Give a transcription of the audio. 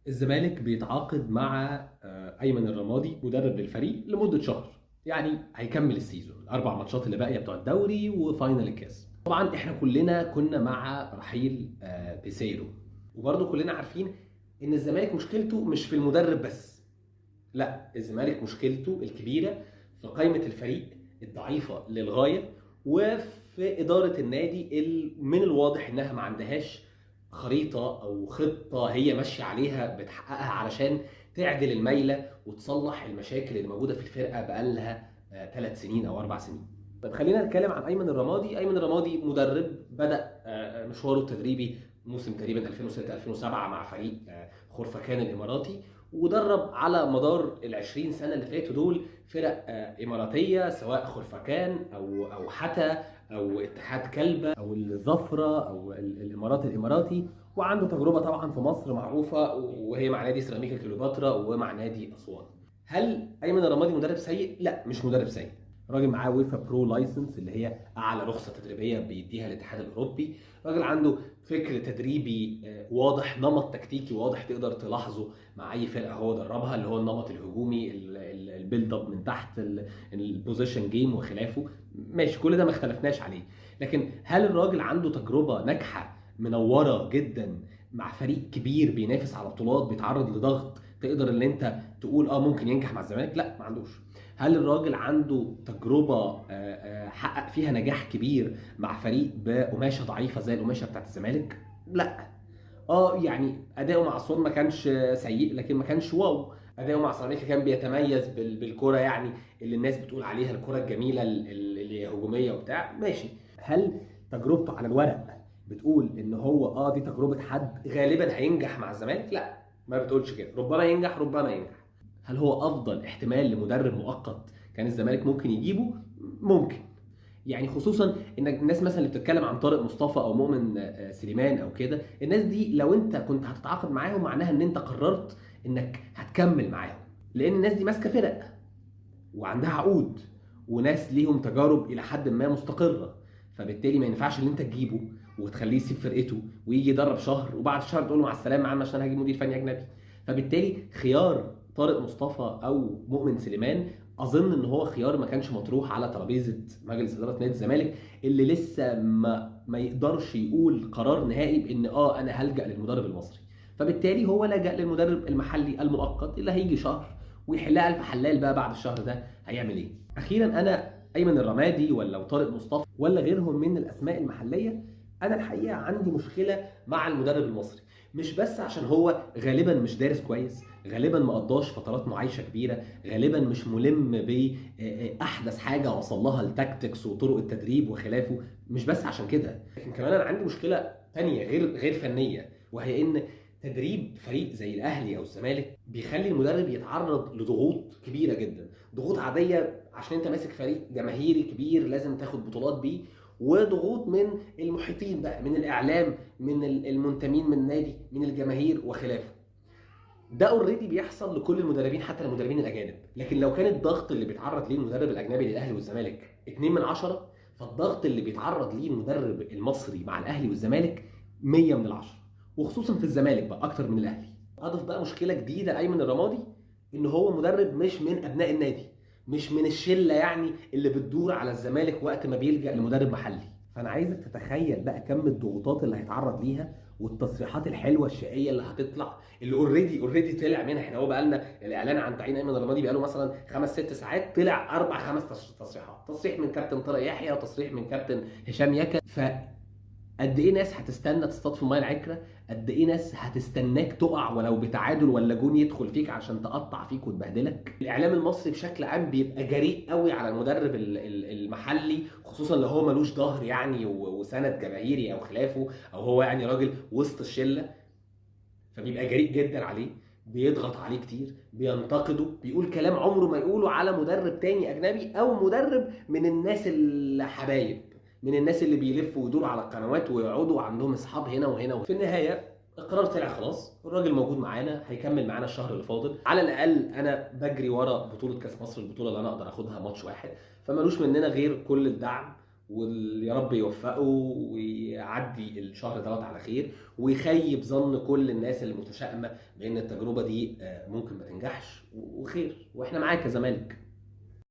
الزمالك بيتعاقد مع ايمن الرمادي مدرب للفريق لمده شهر. يعني هيكمل السيزون الاربع ماتشات اللي باقيه بتوع الدوري وفاينل الكاس. طبعا احنا كلنا كنا مع رحيل بيسيرو، وبرضه كلنا عارفين ان الزمالك مشكلته مش في المدرب بس. لا، الزمالك مشكلته الكبيره في قائمه الفريق الضعيفه للغايه، وفي اداره النادي من الواضح انها ما عندهاش خريطه او خطه هي ماشيه عليها بتحققها علشان تعدل الميله وتصلح المشاكل اللي موجوده في الفرقه بقالها 3 سنين او 4 سنين. طب خلينا نتكلم عن ايمن الرمادي. ايمن الرمادي مدرب بدا مشواره التدريبي موسم تقريبا 2006 2007 مع فريق خرفكان الاماراتي، ودرب على مدار ال20 سنه اللي فاتوا دول فرق اماراتيه، سواء خرفكان او حتى او اتحاد كلبه او الظفره او الامارات الاماراتي. وعنده تجربه طبعا في مصر معروفه، وهي مع نادي سيراميكا كليوباترا ومع نادي اسوان. هل ايمن الرمادي مدرب سيء؟ لا، مش مدرب سيء. راجل معاه ويفا برو لايسنس اللي هي اعلى رخصه تدريبيه بيديها الاتحاد الاوروبي. راجل عنده فكر تدريبي واضح، نمط تكتيكي واضح تقدر تلاحظه مع اي فرقه هو دربها، اللي هو النمط الهجومي، البيلد اب من تحت، البوزيشن جيم وخلافه. ماشي، كل ده ما اختلفناش عليه. لكن هل الراجل عنده تجربه ناجحه منوره جدا مع فريق كبير بينافس على بطولات بيتعرض لضغط تقدر ان انت تقول ممكن ينجح مع الزمالك؟ لا، ما عندوش. هل الراجل عنده تجربه حقق فيها نجاح كبير مع فريق بقماشه ضعيفه زي القماشه بتاعت الزمالك؟ لا. يعني اداؤه مع اسوان ما كانش سيء، لكن ما كانش واو. اداؤه مع سيراميكا كان بيتميز بالكره، يعني اللي الناس بتقول عليها الكره الجميله اللي هي هجوميه وبتاع. ماشي. هل تجربته على الورق بتقول ان هو دي تجربه حد غالبا هينجح مع الزمالك؟ لا، ما بتقولش كده. ربما ينجح، ربما ينجح. هل هو افضل احتمال لمدرب مؤقت كان الزمالك ممكن يجيبه؟ ممكن. يعني خصوصا ان الناس مثلا اللي بتتكلم عن طارق مصطفى او مؤمن سليمان او كده، الناس دي لو انت كنت هتتعاقد معاهم معناها ان انت قررت انك هتكمل معاهم، لان الناس دي ماسكه فرق وعندها عقود وناس ليهم تجارب الى حد ما مستقره. فبالتالي ما ينفعش ان انت تجيبه وتخليه يسيب فرقته ويجي يدرب شهر وبعد شهر تقول له مع السلامه يا عم عشان هجيب مدير فني اجنبي. فبالتالي خيار طارق مصطفى او مؤمن سليمان اظن ان هو خيار ما كانش مطروح على ترابيزه مجلس اداره نادي الزمالك، اللي لسه ما يقدرش يقول قرار نهائي بان انا هلجا للمدرب المصري. فبالتالي هو لجأ للمدرب المحلي المؤقت اللي هيجي شهر ويحلها الف حلال بقى بعد الشهر ده هيعمل ايه. اخيرا، انا ايمن الرمادي ولا طارق مصطفى ولا غيرهم من الاسماء المحليه، انا الحقيقه عندي مشكله مع المدرب المصري. مش بس عشان هو غالبا مش دارس كويس، غالبا ما قضاش فترات معايشه كبيره، غالبا مش ملم باحدث حاجه وصل لها التاكتكس وطرق التدريب وخلافه. مش بس عشان كده، لكن كمان انا عندي مشكله تانية غير فنيه، وهي ان تدريب فريق زي الاهلي او الزمالك بيخلي المدرب يتعرض لضغوط كبيره جدا، ضغوط عاديه عشان انت ماسك فريق جماهيري كبير لازم تاخد بطولات بيه، وضغوط من المحيطين بقى، من الاعلام، من المنتمين من النادي، من الجماهير وخلافه. ده اوريدي بيحصل لكل المدربين حتى المدربين الاجانب. لكن لو كان الضغط اللي بيتعرض ليه المدرب الاجنبي للاهلي والزمالك 2 من 10، فالضغط اللي بيتعرض ليه المدرب المصري مع الاهلي والزمالك 100 من 10، وخصوصا في الزمالك بقى اكتر من الاهلي. اضف بقى مشكله جديده لايمن الرمادي، ان هو مدرب مش من ابناء النادي، مش من الشله يعني اللي بتدور على الزمالك وقت ما بيلجأ لمدرب محلي. فانا عايزك تتخيل بقى كم الضغوطات اللي هيتعرض ليها والتصريحات الحلوه الشقيه اللي هتطلع، اللي اوريدي طلع منها. احنا هو بقى لنا الاعلان عن تعيين ايمن الرمادي بقى له مثلا 5 6 ساعات، طلع 4 5 تصريحات، تصريح من كابتن طارق يحيى وتصريح من كابتن هشام يكا. قد ايه ناس هتستنى تصطاد في الميه العكره، قد ايه ناس هتستناك تقع ولو بتعادل ولا جون يدخل فيك عشان تقطع فيك وتبهدلك. الاعلام المصري بشكل عام بيبقى جريء قوي على المدرب المحلي، خصوصا لو هو ملوش ظهر يعني وسند جماهيري او خلافه، او هو يعني راجل وسط الشله، فبيبقى جريء جدا عليه، بيضغط عليه كتير، بينتقده، بيقول كلام عمره ما يقوله على مدرب تاني اجنبي او مدرب من الناس الحبايب، من الناس اللي بيلفوا ويدوروا على القنوات ويقعدوا عندهم اصحاب هنا وهنا. في النهايه القرار طلع خلاص، الراجل موجود معانا، هيكمل معانا الشهر اللي فاضل. على الاقل انا بجري ورا بطوله كاس مصر، البطوله اللي انا اقدر اخدها ماتش واحد، فمالوش مننا غير كل الدعم ويا رب يوفقه ويعدي الشهر دوت على خير، ويخيب ظن كل الناس اللي متشائمه بان التجربه دي ممكن ما تنجحش، وخير، واحنا معاك يا زمالك.